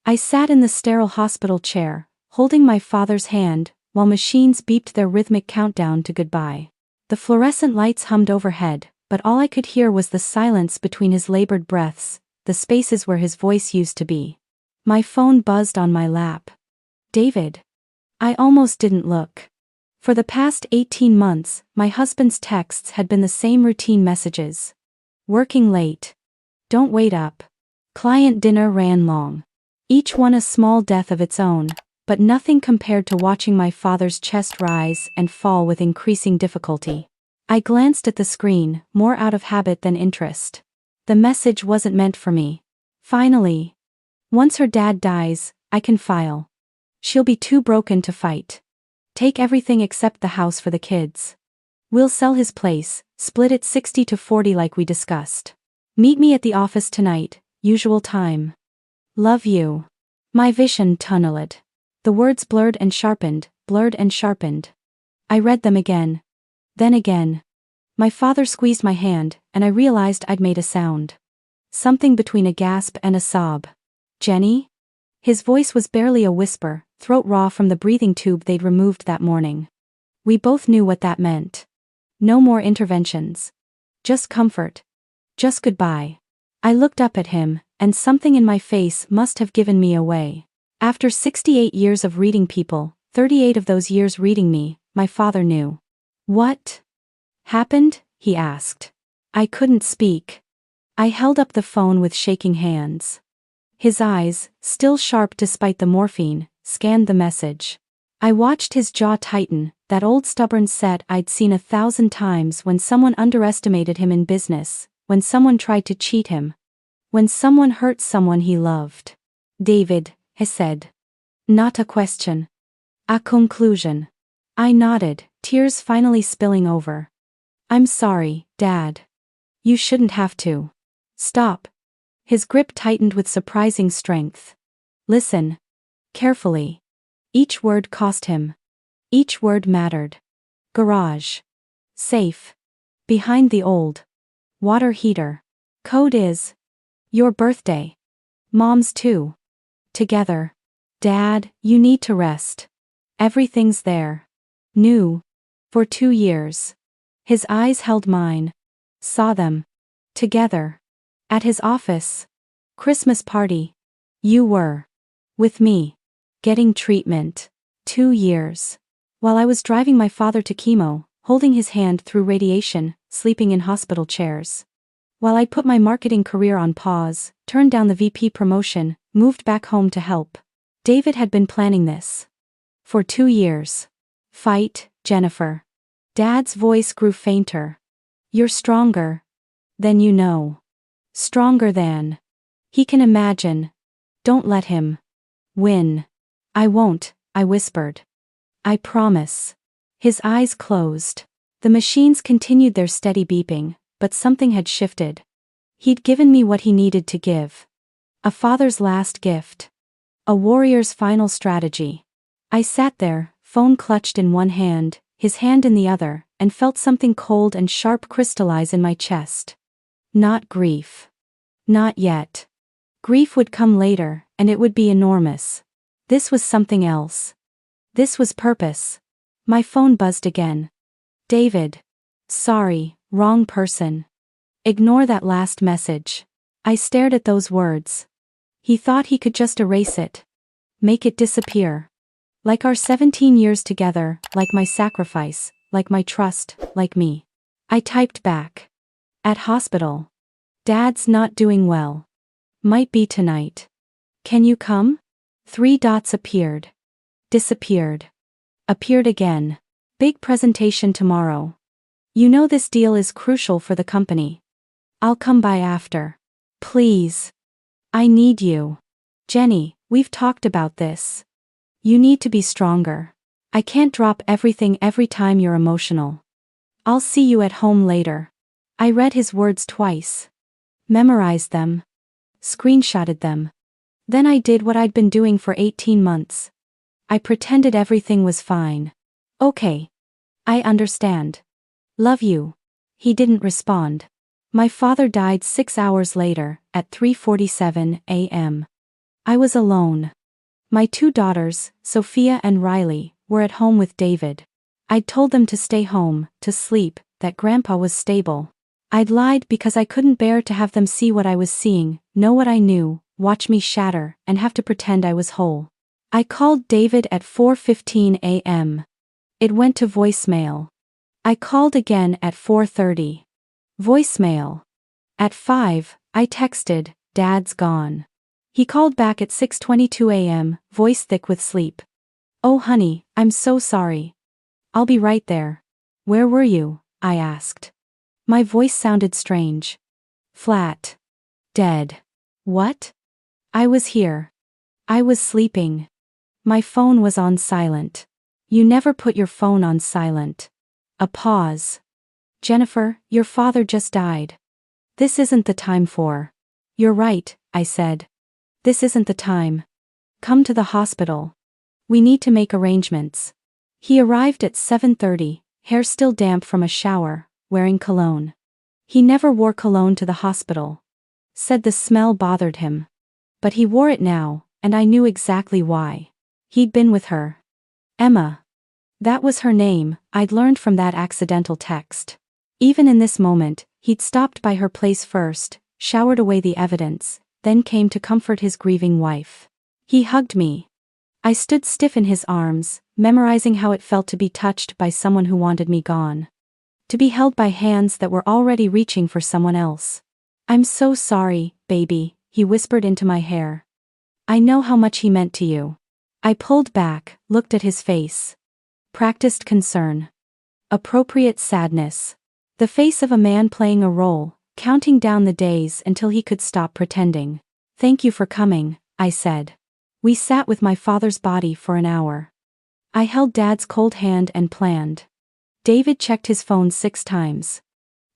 I sat in the sterile hospital chair, holding my father's hand, while machines beeped their rhythmic countdown to goodbye. The fluorescent lights hummed overhead, but all I could hear was the silence between his labored breaths, the spaces where his voice used to be. My phone buzzed on my lap. David. I almost didn't look. For the past 18 months, my husband's texts had been the same routine messages. Working late. Don't wait up. Client dinner ran long. Each one a small death of its own, but nothing compared to watching my father's chest rise and fall with increasing difficulty. I glanced at the screen, more out of habit than interest. The message wasn't meant for me. Finally. Once her dad dies, I can file. She'll be too broken to fight. Take everything except the house for the kids. We'll sell his place, split it 60-40 like we discussed. Meet me at the office tonight, usual time. Love you. My vision tunneled. The words blurred and sharpened, blurred and sharpened. I read them again. Then again. My father squeezed my hand, and I realized I'd made a sound. Something between a gasp and a sob. Jenny? His voice was barely a whisper, throat raw from the breathing tube they'd removed that morning. We both knew what that meant. No more interventions. Just comfort. Just goodbye. I looked up at him, and something in my face must have given me away. After 68 years of reading people, 38 of those years reading me, my father knew. What happened? He asked. I couldn't speak. I held up the phone with shaking hands. His eyes, still sharp despite the morphine, scanned the message. I watched his jaw tighten, that old stubborn set I'd seen 1,000 times when someone underestimated him in business, when someone tried to cheat him, when someone hurt someone he loved. David, he said. Not a question. A conclusion. I nodded, tears finally spilling over. I'm sorry, Dad. You shouldn't have to. Stop. His grip tightened with surprising strength. Listen. Carefully. Each word cost him. Each word mattered. Garage. Safe. Behind the old water heater. Code is your birthday. Mom's too. Together. Dad, you need to rest. Everything's there. New. For 2 years. His eyes held mine. Saw them. Together. At his office. Christmas party. You were. With me. Getting treatment. 2 years. While I was driving my father to chemo, holding his hand through radiation, sleeping in hospital chairs. While I put my marketing career on pause, turned down the VP promotion, moved back home to help. David had been planning this. For 2 years. Fight, Jennifer. Dad's voice grew fainter. You're stronger. Than you know. Stronger than. He can imagine. Don't let him. Win. I won't, I whispered. I promise. His eyes closed. The machines continued their steady beeping, but something had shifted. He'd given me what he needed to give. A father's last gift. A warrior's final strategy. I sat there, phone clutched in one hand, his hand in the other, and felt something cold and sharp crystallize in my chest. Not grief. Not yet. Grief would come later, and it would be enormous. This was something else. This was purpose. My phone buzzed again. David. Sorry, wrong person. Ignore that last message. I stared at those words. He thought he could just erase it. Make it disappear. Like our 17 years together, like my sacrifice, like my trust, like me. I typed back. At hospital. Dad's not doing well. Might be tonight. Can you come? 3 dots appeared. Disappeared. Appeared again. Big presentation tomorrow. You know this deal is crucial for the company. I'll come by after. Please. I need you. Jenny, we've talked about this. You need to be stronger. I can't drop everything every time you're emotional. I'll see you at home later. I read his words twice. Memorized them. Screenshotted them. Then I did what I'd been doing for 18 months. I pretended everything was fine. Okay. I understand. Love you. He didn't respond. My father died 6 hours later, at 3:47 a.m. I was alone. My two daughters, Sophia and Riley, were at home with David. I'd told them to stay home, to sleep, that Grandpa was stable. I'd lied because I couldn't bear to have them see what I was seeing, know what I knew, watch me shatter, and have to pretend I was whole. I called David at 4:15 a.m. It went to voicemail. I called again at 4:30. Voicemail. At 5, I texted, "Dad's gone." He called back at 6:22 a.m., voice thick with sleep. "Oh honey, I'm so sorry. I'll be right there." "Where were you?" I asked. My voice sounded strange. Flat. Dead. "What?" "I was here. I was sleeping. My phone was on silent." "You never put your phone on silent." A pause. "Jennifer, your father just died. This isn't the time for." "You're right," I said. "This isn't the time. Come to the hospital. We need to make arrangements." He arrived at 7:30, hair still damp from a shower, wearing cologne. He never wore cologne to the hospital. Said the smell bothered him. But he wore it now, and I knew exactly why. He'd been with her. Emma. That was her name, I'd learned from that accidental text. Even in this moment, he'd stopped by her place first, showered away the evidence, then came to comfort his grieving wife. He hugged me. I stood stiff in his arms, memorizing how it felt to be touched by someone who wanted me gone. To be held by hands that were already reaching for someone else. "I'm so sorry, baby," he whispered into my hair. "I know how much he meant to you." I pulled back, looked at his face. Practiced concern. Appropriate sadness. The face of a man playing a role, counting down the days until he could stop pretending. "Thank you for coming," I said. We sat with my father's body for an hour. I held Dad's cold hand and planned. David checked his phone 6 times.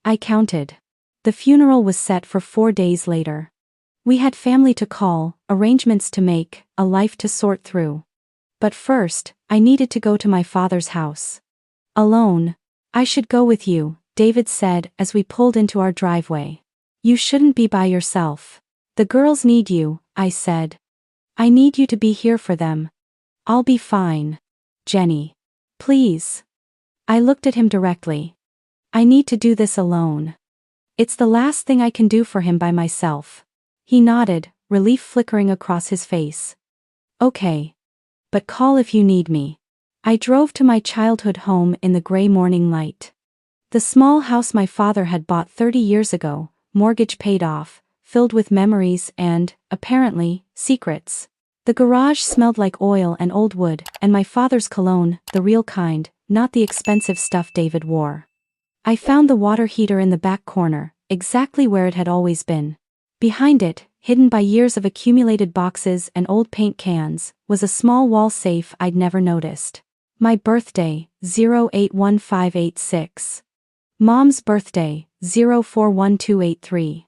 I counted. The funeral was set for 4 days later. We had family to call, arrangements to make, a life to sort through. But first, I needed to go to my father's house. Alone. "I should go with you," David said as we pulled into our driveway. "You shouldn't be by yourself. The girls need you," I said. "I need you to be here for them." "I'll be fine. Jenny. Please." I looked at him directly. "I need to do this alone. It's the last thing I can do for him by myself." He nodded, relief flickering across his face. "Okay. But call if you need me." I drove to my childhood home in the gray morning light. The small house my father had bought 30 years ago, mortgage paid off, filled with memories and, apparently, secrets. The garage smelled like oil and old wood, and my father's cologne, the real kind, not the expensive stuff David wore. I found the water heater in the back corner, exactly where it had always been. Behind it, hidden by years of accumulated boxes and old paint cans, was a small wall safe I'd never noticed. My birthday, 081586. Mom's birthday, 041283.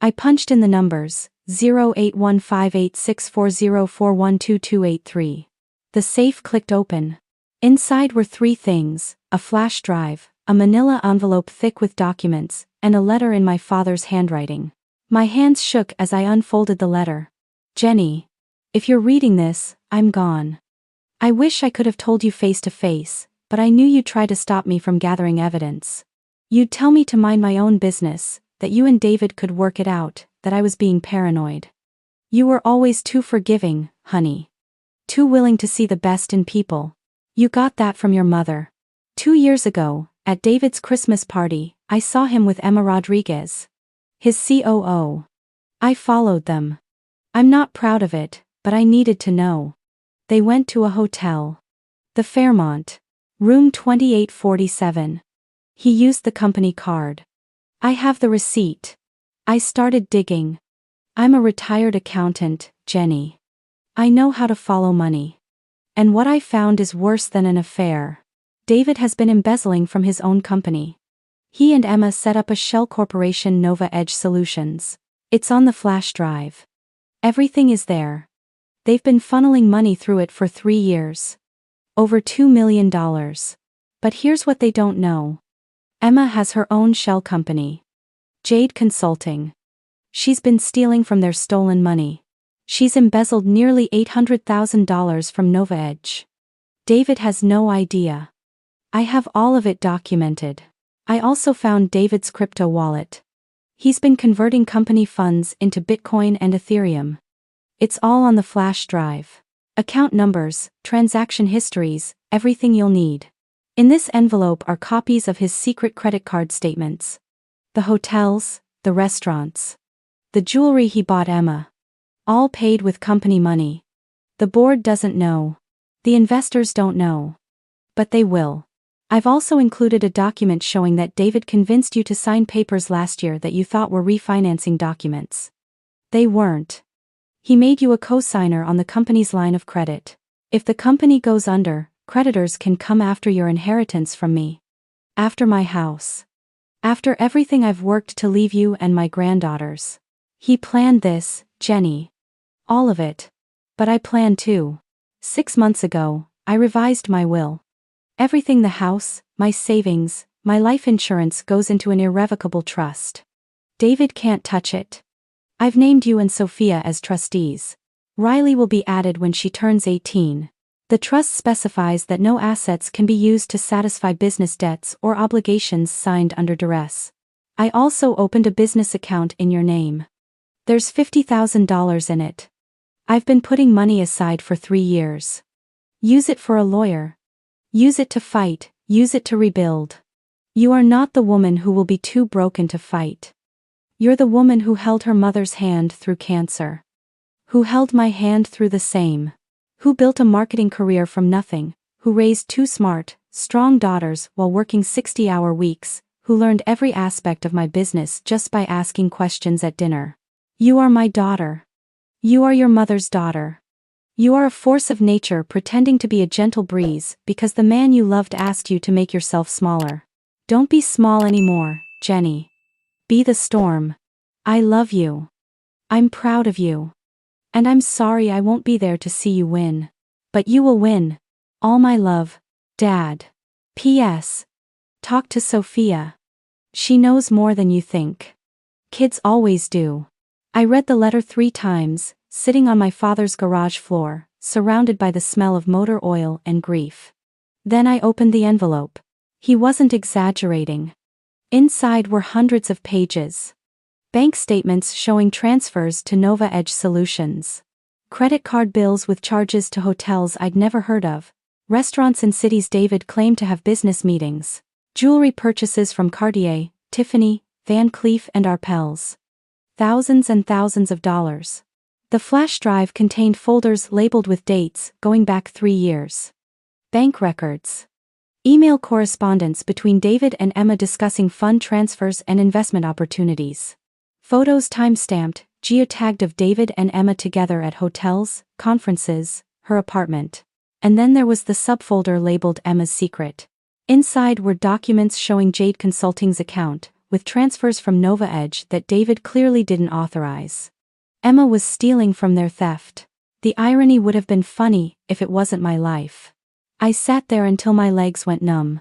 I punched in the numbers, 08158640412283. The safe clicked open. Inside were 3 things, a flash drive, a manila envelope thick with documents, and a letter in my father's handwriting. My hands shook as I unfolded the letter. "Jenny. If you're reading this, I'm gone. I wish I could have told you face to face, but I knew you'd try to stop me from gathering evidence. You'd tell me to mind my own business, that you and David could work it out, that I was being paranoid. You were always too forgiving, honey. Too willing to see the best in people. You got that from your mother. 2 years ago, at David's Christmas party, I saw him with Emma Rodriguez, his COO. I followed them. I'm not proud of it, but I needed to know. They went to a hotel. The Fairmont. Room 2847. He used the company card. I have the receipt. I started digging. I'm a retired accountant, Jenny. I know how to follow money. And what I found is worse than an affair. David has been embezzling from his own company. He and Emma set up a shell corporation, Nova Edge Solutions. It's on the flash drive. Everything is there. They've been funneling money through it for 3 years. Over $2 million. But here's what they don't know. Emma has her own shell company. Jade Consulting. She's been stealing from their stolen money. She's embezzled nearly $800,000 from Nova Edge. David has no idea. I have all of it documented. I also found David's crypto wallet. He's been converting company funds into Bitcoin and Ethereum. It's all on the flash drive. Account numbers, transaction histories, everything you'll need. In this envelope are copies of his secret credit card statements. The hotels, the restaurants. The jewelry he bought Emma. All paid with company money. The board doesn't know. The investors don't know. But they will. I've also included a document showing that David convinced you to sign papers last year that you thought were refinancing documents. They weren't. He made you a co-signer on the company's line of credit. If the company goes under, creditors can come after your inheritance from me. After my house. After everything I've worked to leave you and my granddaughters. He planned this, Jenny. All of it. But I planned too. 6 months ago, I revised my will. Everything, the house, my savings, my life insurance, goes into an irrevocable trust. David can't touch it. I've named you and Sophia as trustees. Riley will be added when she turns 18. The trust specifies that no assets can be used to satisfy business debts or obligations signed under duress. I also opened a business account in your name. There's $50,000 in it. I've been putting money aside for 3 years. Use it for a lawyer. Use it to fight, use it to rebuild. You are not the woman who will be too broken to fight. You're the woman who held her mother's hand through cancer. Who held my hand through the same. Who built a marketing career from nothing, who raised 2 smart, strong daughters while working 60-hour weeks, who learned every aspect of my business just by asking questions at dinner. You are my daughter. You are your mother's daughter. You are a force of nature pretending to be a gentle breeze because the man you loved asked you to make yourself smaller. Don't be small anymore, Jenny. Be the storm. I love you. I'm proud of you. And I'm sorry I won't be there to see you win. But you will win. All my love, Dad. P.S. Talk to Sophia. She knows more than you think. Kids always do. I read the letter 3 times, sitting on my father's garage floor, surrounded by the smell of motor oil and grief. Then I opened the envelope. He wasn't exaggerating. Inside were hundreds of pages. Bank statements showing transfers to Nova Edge Solutions. Credit card bills with charges to hotels I'd never heard of. Restaurants in cities David claimed to have business meetings. Jewelry purchases from Cartier, Tiffany, Van Cleef and Arpels. Thousands and thousands of dollars. The flash drive contained folders labeled with dates going back 3 years. Bank records. Email correspondence between David and Emma discussing fund transfers and investment opportunities. Photos time-stamped, geotagged of David and Emma together at hotels, conferences, her apartment. And then there was the subfolder labeled Emma's Secret. Inside were documents showing Jade Consulting's account, with transfers from Nova Edge that David clearly didn't authorize. Emma was stealing from their theft. The irony would have been funny if it wasn't my life. I sat there until my legs went numb.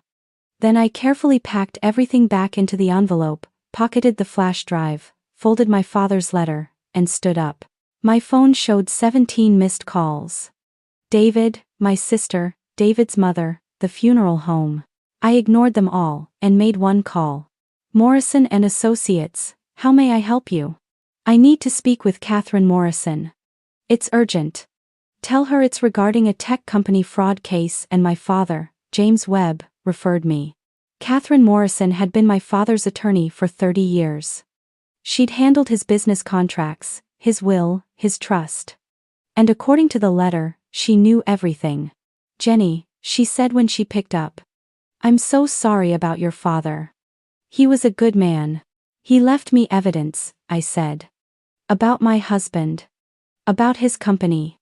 Then I carefully packed everything back into the envelope, pocketed the flash drive, folded my father's letter, and stood up. My phone showed 17 missed calls. David, my sister, David's mother, the funeral home. I ignored them all, and made one call. Morrison and Associates, how may I help you? I need to speak with Catherine Morrison. It's urgent. Tell her it's regarding a tech company fraud case and my father, James Webb, referred me. Catherine Morrison had been my father's attorney for 30 years. She'd handled his business contracts, his will, his trust. And according to the letter, she knew everything. Jenny, she said when she picked up. I'm so sorry about your father. He was a good man. He left me evidence, I said. About my husband. About his company.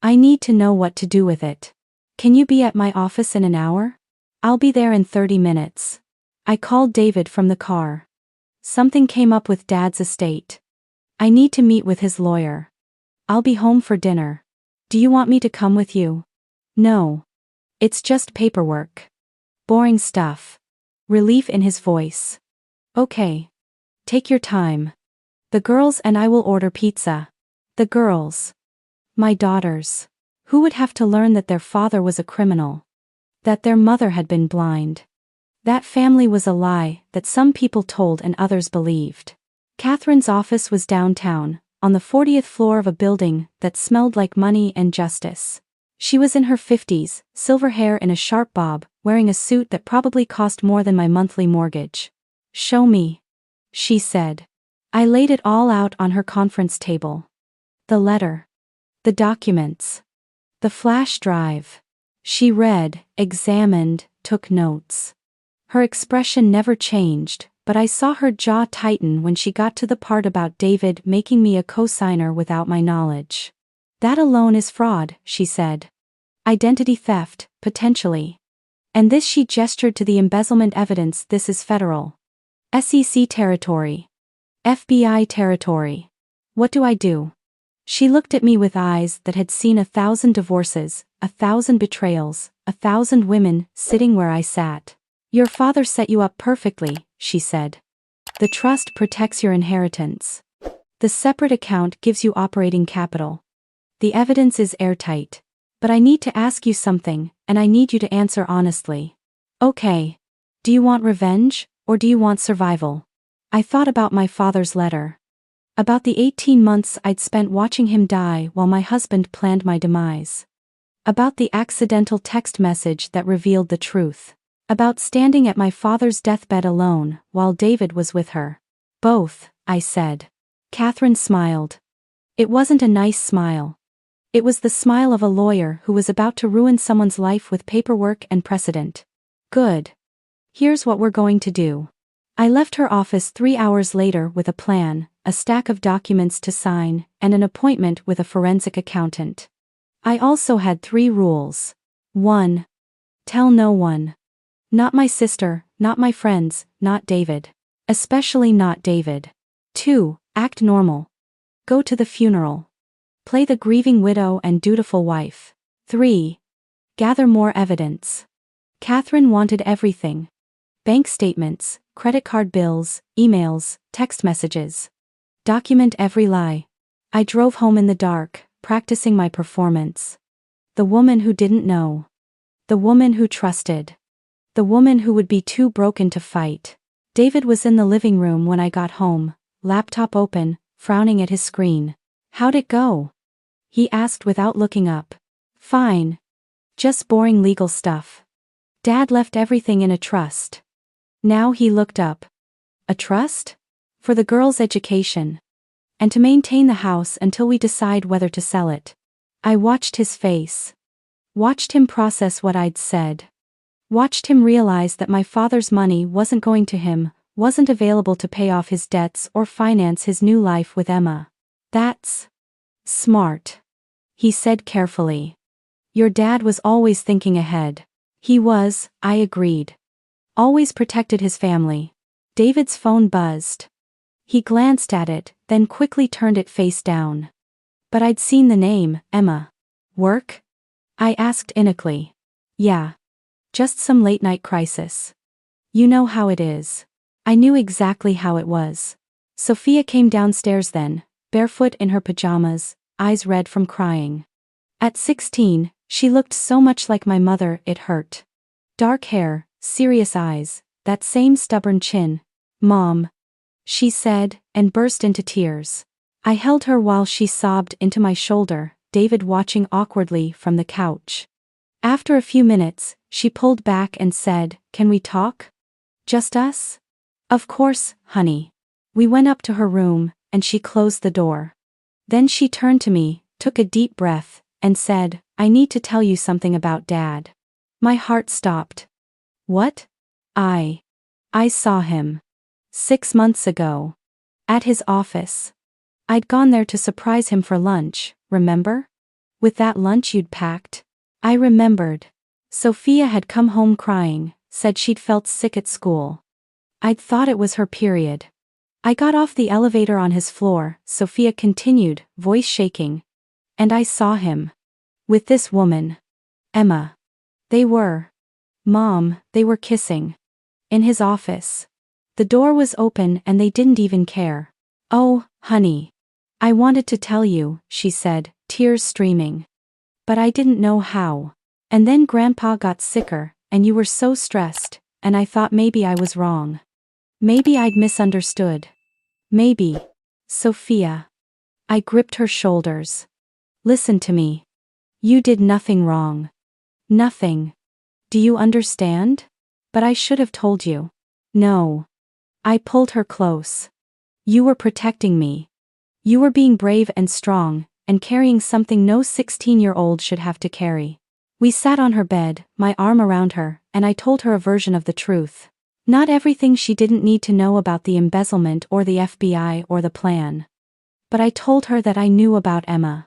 I need to know what to do with it. Can you be at my office in an hour? I'll be there in 30 minutes. I called David from the car. Something came up with Dad's estate. I need to meet with his lawyer. I'll be home for dinner. Do you want me to come with you? No. It's just paperwork. Boring stuff. Relief in his voice. Okay. Take your time. The girls and I will order pizza. The girls. My daughters. Who would have to learn that their father was a criminal? That their mother had been blind? That family was a lie that some people told and others believed. Catherine's office was downtown, on the 40th floor of a building that smelled like money and justice. She was in her 50s, silver hair in a sharp bob, wearing a suit that probably cost more than my monthly mortgage. "Show me," she said. I laid it all out on her conference table. The letter. The documents. The flash drive. She read, examined, took notes. Her expression never changed, but I saw her jaw tighten when she got to the part about David making me a co-signer without my knowledge. "That alone is fraud," she said. "Identity theft, potentially. And this," she gestured to the embezzlement evidence, "this is federal. SEC territory. FBI territory. What do I do?" She looked at me with eyes that had seen 1,000 divorces, 1,000 betrayals, 1,000 women sitting where I sat. "Your father set you up perfectly," she said. "The trust protects your inheritance. The separate account gives you operating capital. The evidence is airtight. But I need to ask you something, and I need you to answer honestly." "Okay. Do you want revenge, or do you want survival?" I thought about my father's letter. About the 18 months I'd spent watching him die while my husband planned my demise. About the accidental text message that revealed the truth. About standing at my father's deathbed alone while David was with her. "Both," I said. Catherine smiled. It wasn't a nice smile. It was the smile of a lawyer who was about to ruin someone's life with paperwork and precedent. "Good. Here's what we're going to do." I left her office 3 hours later with a plan, a stack of documents to sign, and an appointment with a forensic accountant. I also had 3 rules. 1. Tell no one. Not my sister, not my friends, not David. Especially not David. 2. Act normal. Go to the funeral. Play the grieving widow and dutiful wife. 3. Gather more evidence. Catherine wanted everything. Bank statements, credit card bills, emails, text messages. Document every lie. I drove home in the dark, practicing my performance. The woman who didn't know. The woman who trusted. The woman who would be too broken to fight. David was in the living room when I got home, laptop open, frowning at his screen. "How'd it go?" he asked without looking up. "Fine. Just boring legal stuff. Dad left everything in a trust." Now he looked up. "A trust? For the girl's education. And to maintain the house until we decide whether to sell it." I watched his face. Watched him process what I'd said. Watched him realize that my father's money wasn't going to him, wasn't available to pay off his debts or finance his new life with Emma. "That's smart," he said carefully. "Your dad was always thinking ahead." He was, I agreed. Always protected his family. David's phone buzzed. He glanced at it, then quickly turned it face down. But I'd seen the name, Emma. "Work?" I asked innocently. "Yeah. Just some late-night crisis. You know how it is." I knew exactly how it was. Sophia came downstairs then, barefoot in her pajamas, eyes red from crying. At 16, she looked so much like my mother it hurt. Dark hair, serious eyes, that same stubborn chin. "Mom," she said, and burst into tears. I held her while she sobbed into my shoulder, David watching awkwardly from the couch. After a few minutes, she pulled back and said, "Can we talk? Just us?" "Of course, honey." We went up to her room, and she closed the door. Then she turned to me, took a deep breath, and said, "I need to tell you something about Dad." My heart stopped. "What?" I saw him. 6 months ago. At his office. I'd gone there to surprise him for lunch, remember? With that lunch you'd packed? I remembered. Sophia had come home crying, said she'd felt sick at school. I'd thought it was her period. I got off the elevator on his floor, Sophia continued, voice shaking. And I saw him. With this woman. Emma. They were. Mom, they were kissing. In his office. The door was open and they didn't even care. "Oh, honey. I wanted to tell you," she said, tears streaming. But I didn't know how. And then Grandpa got sicker, and you were so stressed, and I thought maybe I was wrong. Maybe I'd misunderstood. Maybe. Sophia. I gripped her shoulders. Listen to me. You did nothing wrong. Nothing. Do you understand? But I should have told you. No. I pulled her close. You were protecting me. You were being brave and strong, and carrying something no 16-year-old should have to carry. We sat on her bed, my arm around her, and I told her a version of the truth. Not everything she didn't need to know about the embezzlement or the FBI or the plan. But I told her that I knew about Emma.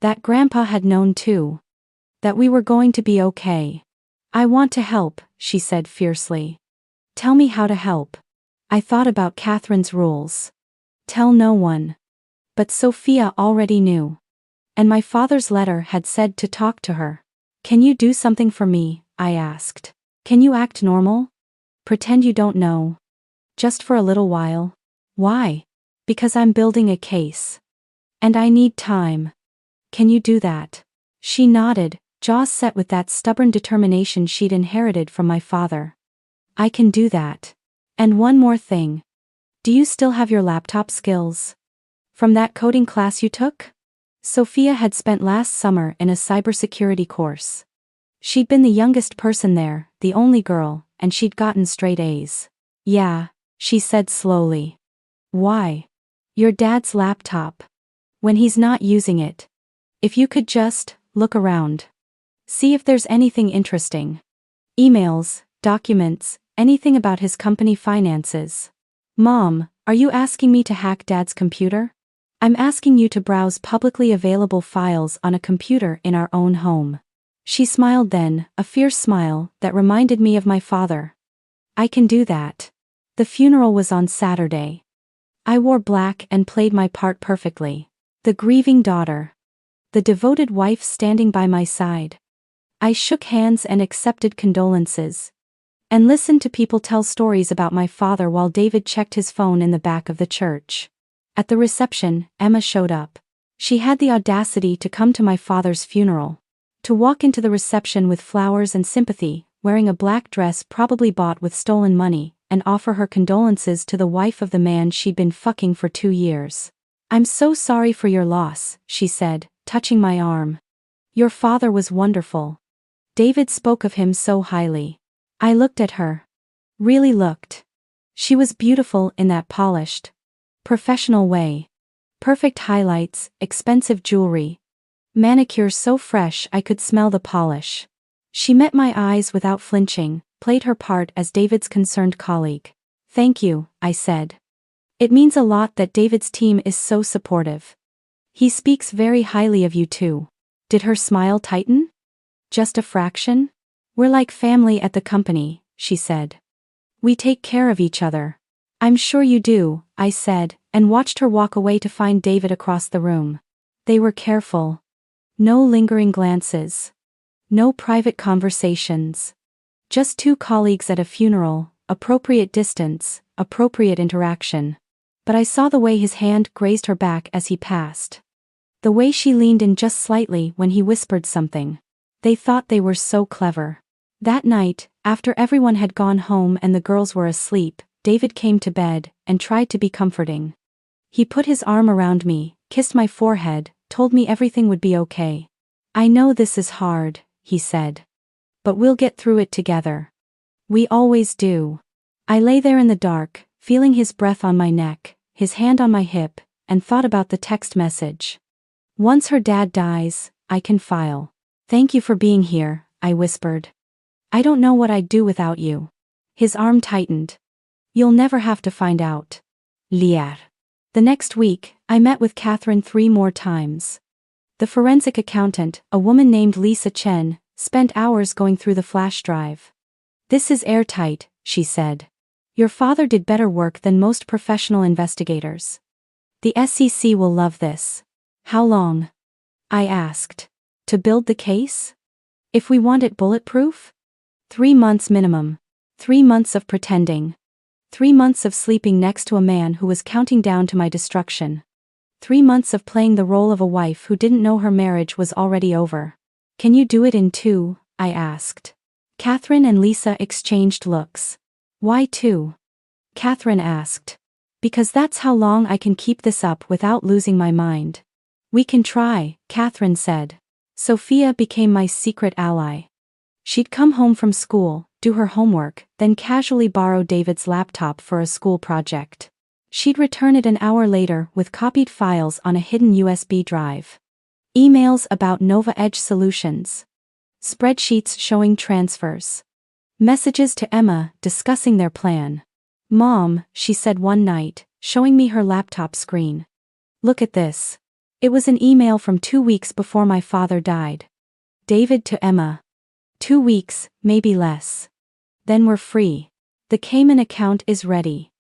That Grandpa had known too. That we were going to be okay. I want to help, she said fiercely. Tell me how to help. I thought about Catherine's rules. Tell no one. But Sophia already knew. And my father's letter had said to talk to her. Can you do something for me? I asked. Can you act normal? Pretend you don't know. Just for a little while. Why? Because I'm building a case. And I need time. Can you do that? She nodded, jaws set with that stubborn determination she'd inherited from my father. I can do that. And one more thing. Do you still have your laptop skills? From that coding class you took? Sophia had spent last summer in a cybersecurity course. She'd been the youngest person there, the only girl, and she'd gotten straight A's. Yeah, she said slowly. Why? Your dad's laptop. When he's not using it. If you could just look around. See if there's anything interesting. Emails, documents, anything about his company finances. Mom, are you asking me to hack Dad's computer? I'm asking you to browse publicly available files on a computer in our own home. She smiled then, a fierce smile that reminded me of my father. I can do that. The funeral was on Saturday. I wore black and played my part perfectly. The grieving daughter. The devoted wife standing by my side. I shook hands and accepted condolences. And listened to people tell stories about my father while David checked his phone in the back of the church. At the reception, Emma showed up. She had the audacity to come to my father's funeral. To walk into the reception with flowers and sympathy, wearing a black dress probably bought with stolen money, and offer her condolences to the wife of the man she'd been fucking for 2 years. I'm so sorry for your loss, she said, touching my arm. Your father was wonderful. David spoke of him so highly. I looked at her. Really looked. She was beautiful in that polished, professional way. Perfect highlights, expensive jewelry. Manicure so fresh I could smell the polish. She met my eyes without flinching, played her part as David's concerned colleague. Thank you, I said. It means a lot that David's team is so supportive. He speaks very highly of you too. Did her smile tighten? Just a fraction? We're like family at the company, she said. We take care of each other. I'm sure you do, I said, and watched her walk away to find David across the room. They were careful. No lingering glances. No private conversations. Just two colleagues at a funeral, appropriate distance, appropriate interaction. But I saw the way his hand grazed her back as he passed. The way she leaned in just slightly when he whispered something. They thought they were so clever. That night, after everyone had gone home and the girls were asleep, David came to bed and tried to be comforting. He put his arm around me, kissed my forehead, told me everything would be okay. I know this is hard, he said. But we'll get through it together. We always do. I lay there in the dark, feeling his breath on my neck, his hand on my hip, and thought about the text message. Once her dad dies, I can file. Thank you for being here, I whispered. I don't know what I'd do without you. His arm tightened. You'll never have to find out. Lier. The next week, I met with Catherine 3 more times. The forensic accountant, a woman named Lisa Chen, spent hours going through the flash drive. This is airtight, she said. Your father did better work than most professional investigators. The SEC will love this. How long? I asked. To build the case? If we want it bulletproof? 3 months minimum. 3 months of pretending. 3 months of sleeping next to a man who was counting down to my destruction. 3 months of playing the role of a wife who didn't know her marriage was already over. Can you do it in 2? I asked. Catherine and Lisa exchanged looks. Why 2? Catherine asked. Because that's how long I can keep this up without losing my mind. We can try, Catherine said. Sophia became my secret ally. She'd come home from school, do her homework, then casually borrow David's laptop for a school project. She'd return it an hour later with copied files on a hidden USB drive. Emails about Nova Edge solutions. Spreadsheets showing transfers. Messages to Emma discussing their plan. Mom, she said one night, showing me her laptop screen. Look at this. It was an email from 2 weeks before my father died. David to Emma. 2 weeks, maybe less. Then we're free. The Cayman account is ready.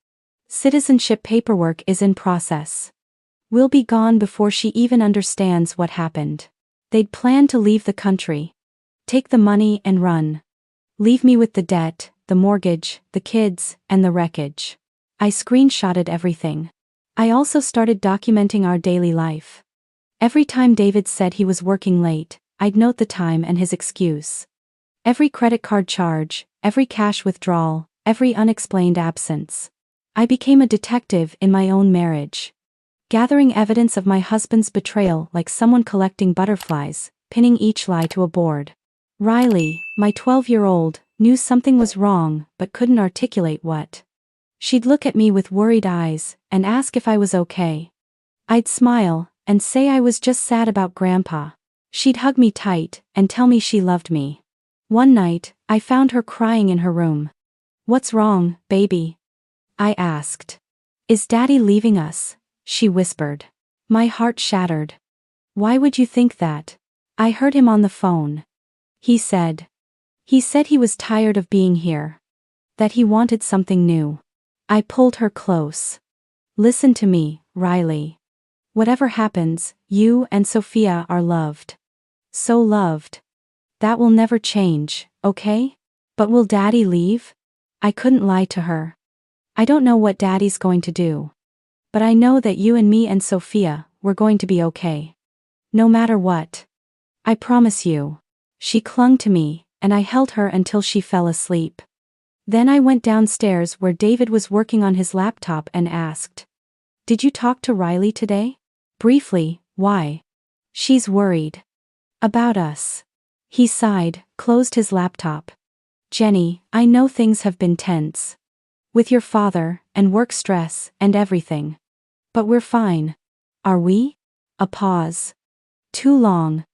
Citizenship paperwork is in process. We'll be gone before she even understands what happened. They'd planned to leave the country. Take the money and run. Leave me with the debt, the mortgage, the kids, and the wreckage. I screenshotted everything. I also started documenting our daily life. Every time David said he was working late, I'd note the time and his excuse. Every credit card charge, every cash withdrawal, every unexplained absence. I became a detective in my own marriage. Gathering evidence of my husband's betrayal like someone collecting butterflies, pinning each lie to a board. Riley, my 12-year-old, knew something was wrong but couldn't articulate what. She'd look at me with worried eyes and ask if I was okay. I'd smile and say I was just sad about Grandpa. She'd hug me tight and tell me she loved me. One night, I found her crying in her room. "What's wrong, baby?" I asked. "Is Daddy leaving us?" she whispered. My heart shattered. "Why would you think that?" I heard him on the phone. He said he was tired of being here. That he wanted something new. I pulled her close. "Listen to me, Riley. Whatever happens, you and Sophia are loved. So loved. That will never change, okay? But will Daddy leave?" I couldn't lie to her. "I don't know what Daddy's going to do. But I know that you and me and Sophia, we're going to be okay. No matter what. I promise you." She clung to me, and I held her until she fell asleep. Then I went downstairs where David was working on his laptop and asked, "Did you talk to Riley today?" "Briefly, why?" "She's worried. About us." He sighed, closed his laptop. "Jenny, I know things have been tense. With your father, and work stress, and everything. But we're fine. Are we?" A pause. "Too long."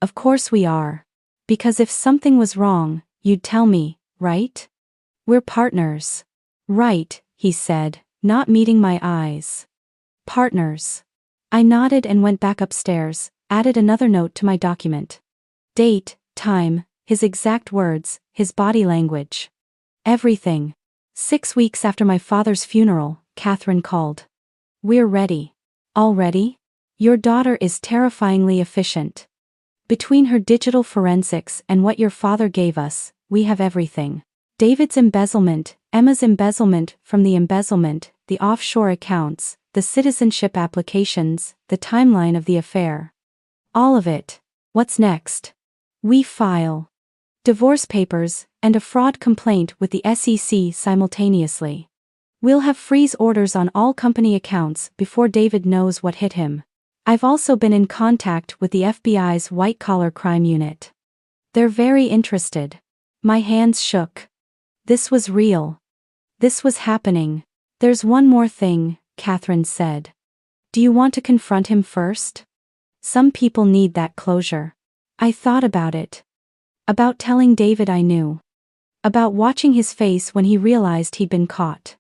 "Of course we are. Because if something was wrong, you'd tell me, right? We're partners." "Right," he said, not meeting my eyes. "Partners." I nodded and went back upstairs, added another note to my document. Date, time, his exact words, his body language. Everything. 6 weeks after my father's funeral, Catherine called. "We're ready." "Already? Your daughter is terrifyingly efficient. Between her digital forensics and what your father gave us, we have everything. David's embezzlement, Emma's embezzlement from the embezzlement, the offshore accounts, the citizenship applications, the timeline of the affair. All of it. What's next?" "We file divorce papers and a fraud complaint with the SEC simultaneously. We'll have freeze orders on all company accounts before David knows what hit him. I've also been in contact with the FBI's white-collar crime unit. They're very interested." My hands shook. This was real. This was happening. "There's one more thing," Catherine said. "Do you want to confront him first? Some people need that closure." I thought about it. About telling David I knew. About watching his face when he realized he'd been caught.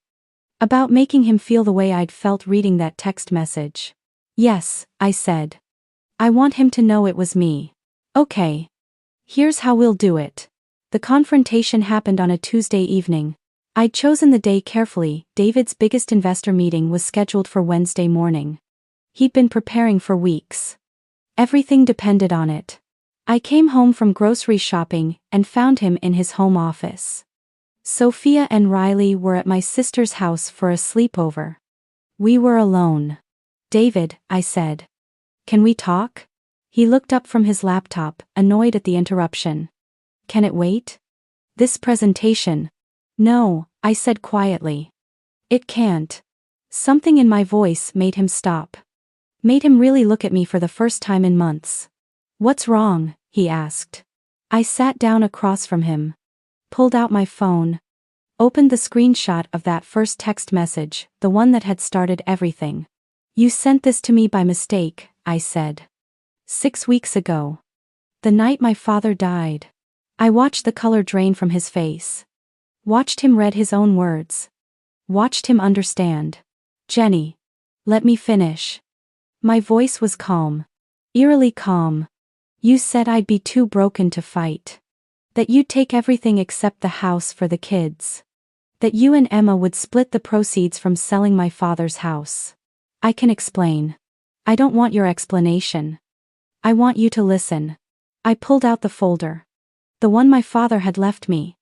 About making him feel the way I'd felt reading that text message. "Yes," I said. "I want him to know it was me." "Okay. Here's how we'll do it." The confrontation happened on a Tuesday evening. I'd chosen the day carefully. David's biggest investor meeting was scheduled for Wednesday morning. He'd been preparing for weeks. Everything depended on it. I came home from grocery shopping and found him in his home office. Sophia and Riley were at my sister's house for a sleepover. We were alone. David, I said. Can we talk? He looked up from his laptop, annoyed at the interruption. Can it wait? This presentation. No, I said quietly. It can't. Something in my voice made him stop. Made him really look at me for the first time in months. What's wrong? He asked. I sat down across from him. Pulled out my phone. Opened the screenshot of that first text message, the one that had started everything. You sent this to me by mistake, I said. 6 weeks ago. The night my father died. I watched the color drain from his face. Watched him read his own words. Watched him understand. Jenny. Let me finish. My voice was calm. Eerily calm. You said I'd be too broken to fight. That you'd take everything except the house for the kids. That you and Emma would split the proceeds from selling my father's house. I can explain. I don't want your explanation. I want you to listen. I pulled out the folder. The one my father had left me.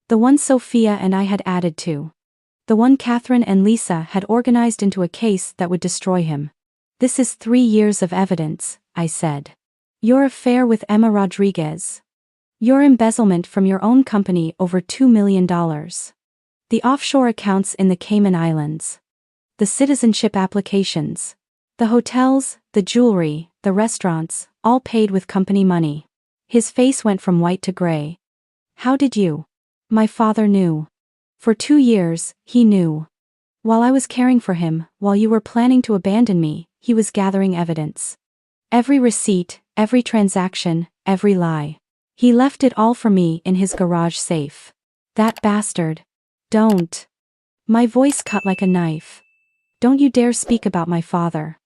The one Sophia and I had added to. The one Catherine and Lisa had organized into a case that would destroy him. This is 3 years of evidence, I said. Your affair with Emma Rodriguez. Your embezzlement from your own company over $2 million. The offshore accounts in the Cayman Islands. The citizenship applications. The hotels, the jewelry, the restaurants, all paid with company money. His face went from white to gray. How did you? My father knew. For 2 years, he knew. While I was caring for him, while you were planning to abandon me, he was gathering evidence. Every receipt, every transaction, every lie. He left it all for me in his garage safe. That bastard. Don't. My voice cut like a knife. Don't you dare speak about my father.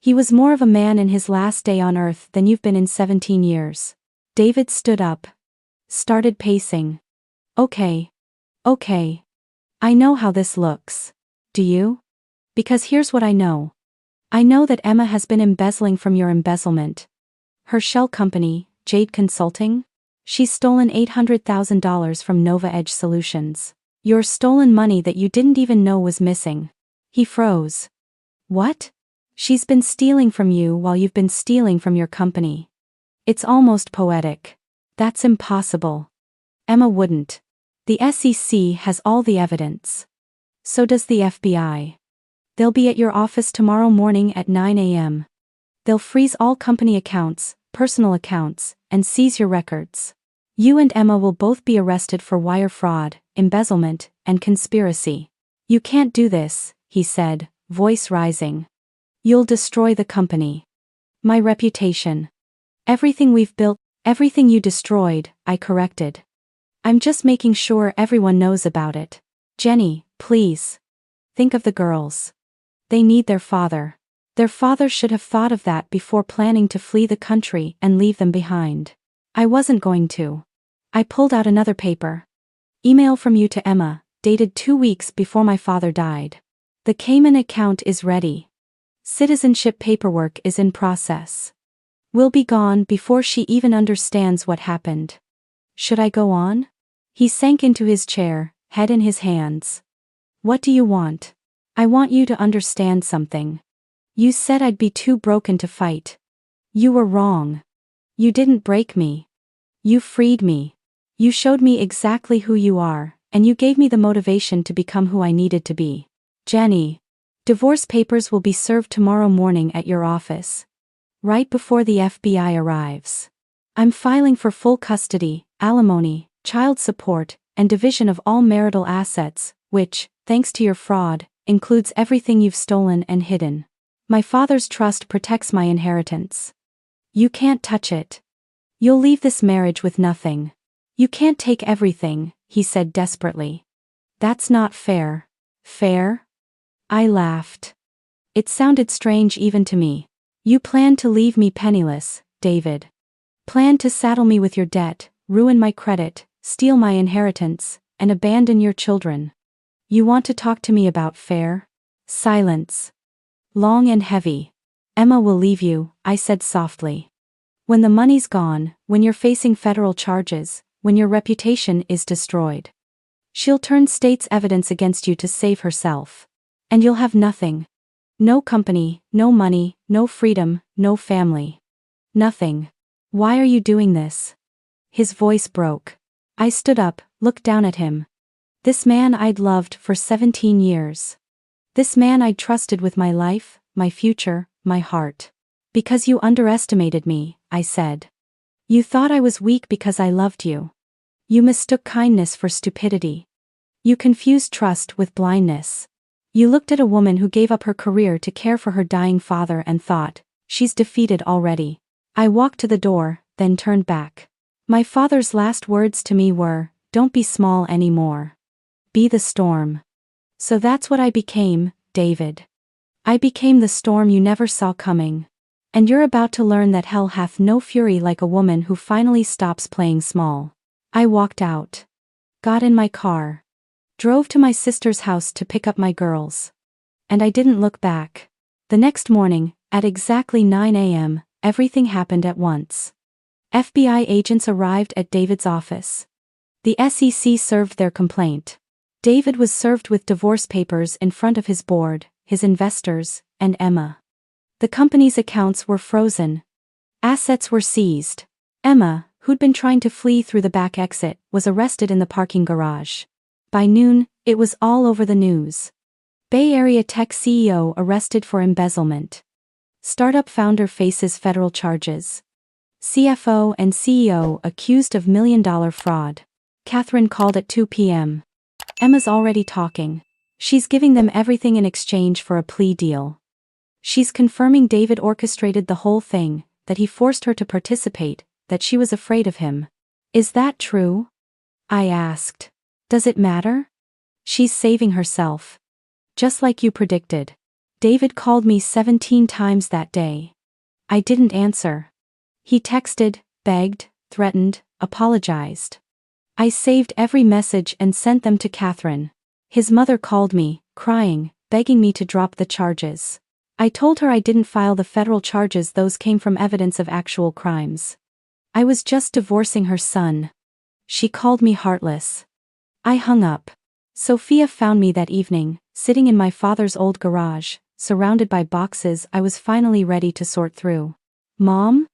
He was more of a man in his last day on earth than you've been in 17 years. David stood up. Started pacing. Okay. I know how this looks. Do you? Because here's what I know. I know that Emma has been embezzling from your embezzlement. Her shell company, Jade Consulting? She's stolen $800,000 from Nova Edge Solutions. Your stolen money that you didn't even know was missing. He froze. What? She's been stealing from you while you've been stealing from your company. It's almost poetic. That's impossible. Emma wouldn't. The SEC has all the evidence. So does the FBI. They'll be at your office tomorrow morning at 9 a.m. They'll freeze all company accounts, personal accounts, and seize your records. You and Emma will both be arrested for wire fraud, embezzlement, and conspiracy. You can't do this, he said, voice rising. You'll destroy the company. My reputation. Everything we've built, everything you destroyed, I corrected. I'm just making sure everyone knows about it. Jenny, please. Think of the girls. They need their father. Their father should have thought of that before planning to flee the country and leave them behind. I wasn't going to. I pulled out another paper. Email from you to Emma, dated 2 weeks before my father died. The Cayman account is ready. Citizenship paperwork is in process. We'll be gone before she even understands what happened. Should I go on? He sank into his chair, head in his hands. What do you want? I want you to understand something. You said I'd be too broken to fight. You were wrong. You didn't break me. You freed me. You showed me exactly who you are, and you gave me the motivation to become who I needed to be. Jenny. Divorce papers will be served tomorrow morning at your office. Right before the FBI arrives. I'm filing for full custody, alimony, child support, and division of all marital assets, which, thanks to your fraud, includes everything you've stolen and hidden. My father's trust protects my inheritance. You can't touch it. You'll leave this marriage with nothing. You can't take everything, he said desperately. That's not fair. Fair? I laughed. It sounded strange even to me. You plan to leave me penniless, David. Plan to saddle me with your debt, ruin my credit, steal my inheritance, and abandon your children. You want to talk to me about fair? Silence. Long and heavy. Emma will leave you, I said softly. When the money's gone, when you're facing federal charges, when your reputation is destroyed. She'll turn state's evidence against you to save herself. And you'll have nothing. No company, no money, no freedom, no family. Nothing. Why are you doing this? His voice broke. I stood up, looked down at him. This man I'd loved for 17 years. This man I'd trusted with my life, my future, my heart. Because you underestimated me, I said. You thought I was weak because I loved you. You mistook kindness for stupidity. You confused trust with blindness. You looked at a woman who gave up her career to care for her dying father and thought, she's defeated already. I walked to the door, then turned back. My father's last words to me were, don't be small anymore. Be the storm. So that's what I became, David. I became the storm you never saw coming. And you're about to learn that hell hath no fury like a woman who finally stops playing small. I walked out. Got in my car. Drove to my sister's house to pick up my girls. And I didn't look back. The next morning, at exactly 9 a.m., everything happened at once. FBI agents arrived at David's office. The SEC served their complaint. David was served with divorce papers in front of his board, his investors, and Emma. The company's accounts were frozen. Assets were seized. Emma, who'd been trying to flee through the back exit, was arrested in the parking garage. By noon, it was all over the news. Bay Area tech CEO arrested for embezzlement. Startup founder faces federal charges. CFO and CEO accused of million-dollar fraud. Catherine called at 2 p.m. Emma's already talking. She's giving them everything in exchange for a plea deal. She's confirming David orchestrated the whole thing, that he forced her to participate, that she was afraid of him. Is that true? I asked. Does it matter? She's saving herself. Just like you predicted. David called me 17 times that day. I didn't answer. He texted, begged, threatened, apologized. I saved every message and sent them to Catherine. His mother called me, crying, begging me to drop the charges. I told her I didn't file the federal charges, those came from evidence of actual crimes. I was just divorcing her son. She called me heartless. I hung up. Sophia found me that evening, sitting in my father's old garage, surrounded by boxes I was finally ready to sort through. Mom?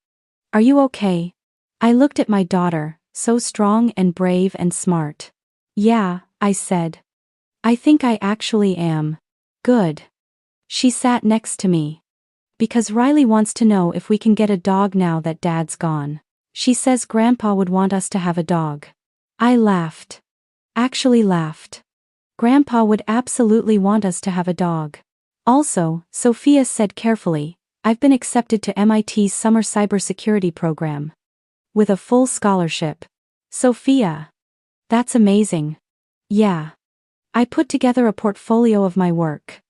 Are you okay? I looked at my daughter, so strong and brave and smart. Yeah, I said. I think I actually am. Good. She sat next to me. Because Riley wants to know if we can get a dog now that Dad's gone. She says Grandpa would want us to have a dog. I laughed. Actually laughed. Grandpa would absolutely want us to have a dog. Also, Sophia said carefully, I've been accepted to MIT's summer cybersecurity program. With a full scholarship. Sophia. That's amazing. Yeah. I put together a portfolio of my work.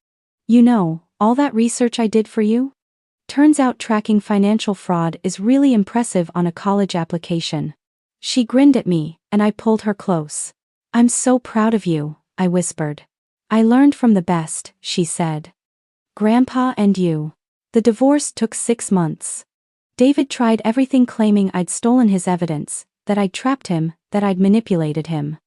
You know, all that research I did for you? Turns out tracking financial fraud is really impressive on a college application. She grinned at me, and I pulled her close. I'm so proud of you, I whispered. I learned from the best, she said. Grandpa and you. The divorce took 6 months. David tried everything, claiming I'd stolen his evidence, that I'd trapped him, that I'd manipulated him.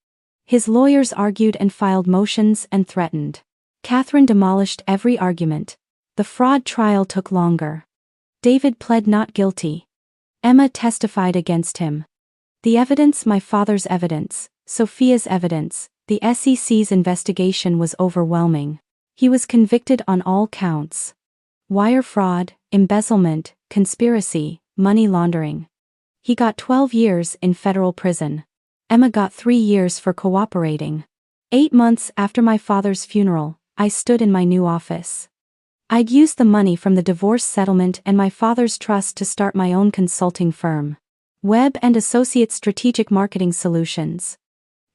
His lawyers argued and filed motions and threatened. Catherine demolished every argument. The fraud trial took longer. David pled not guilty. Emma testified against him. The evidence, my father's evidence, Sophia's evidence, the SEC's investigation was overwhelming. He was convicted on all counts. Wire fraud, embezzlement, conspiracy, money laundering. He got 12 years in federal prison. Emma got 3 years for cooperating. 8 months after my father's funeral, I stood in my new office. I'd used the money from the divorce settlement and my father's trust to start my own consulting firm. Webb and Associates Strategic Marketing Solutions.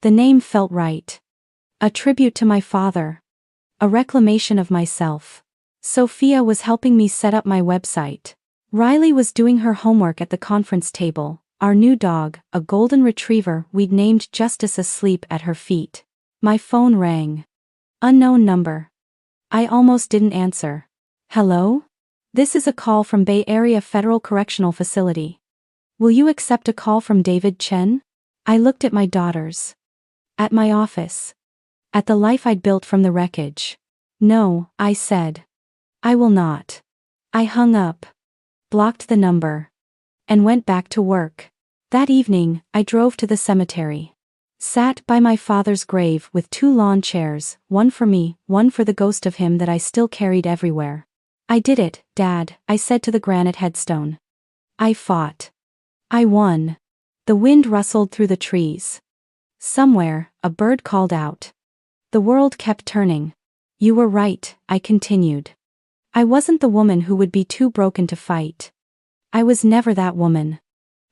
The name felt right. A tribute to my father. A reclamation of myself. Sophia was helping me set up my website. Riley was doing her homework at the conference table. Our new dog, a golden retriever we'd named Justice, asleep at her feet. My phone rang. Unknown number. I almost didn't answer. Hello? This is a call from Bay Area Federal Correctional Facility. Will you accept a call from David Chen? I looked at my daughters. At my office. At the life I'd built from the wreckage. No, I said. I will not. I hung up, blocked the number, and went back to work. That evening, I drove to the cemetery. Sat by my father's grave with 2 lawn chairs, one for me, one for the ghost of him that I still carried everywhere. I did it, Dad, I said to the granite headstone. I fought. I won. The wind rustled through the trees. Somewhere, a bird called out. The world kept turning. You were right, I continued. I wasn't the woman who would be too broken to fight. I was never that woman.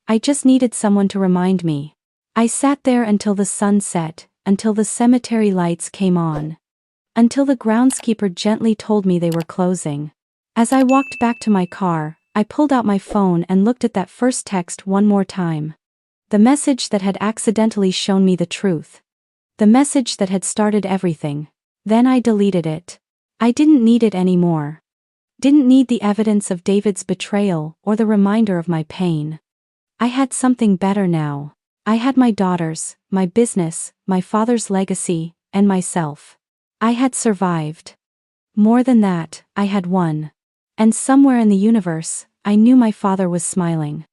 I just needed someone to remind me. I sat there until the sun set, until the cemetery lights came on. Until the groundskeeper gently told me they were closing. As I walked back to my car, I pulled out my phone and looked at that first text one more time. The message that had accidentally shown me the truth. The message that had started everything. Then I deleted it. I didn't need it anymore. Didn't need the evidence of David's betrayal or the reminder of my pain. I had something better now. I had my daughters, my business, my father's legacy, and myself. I had survived. More than that, I had won. And somewhere in the universe, I knew my father was smiling.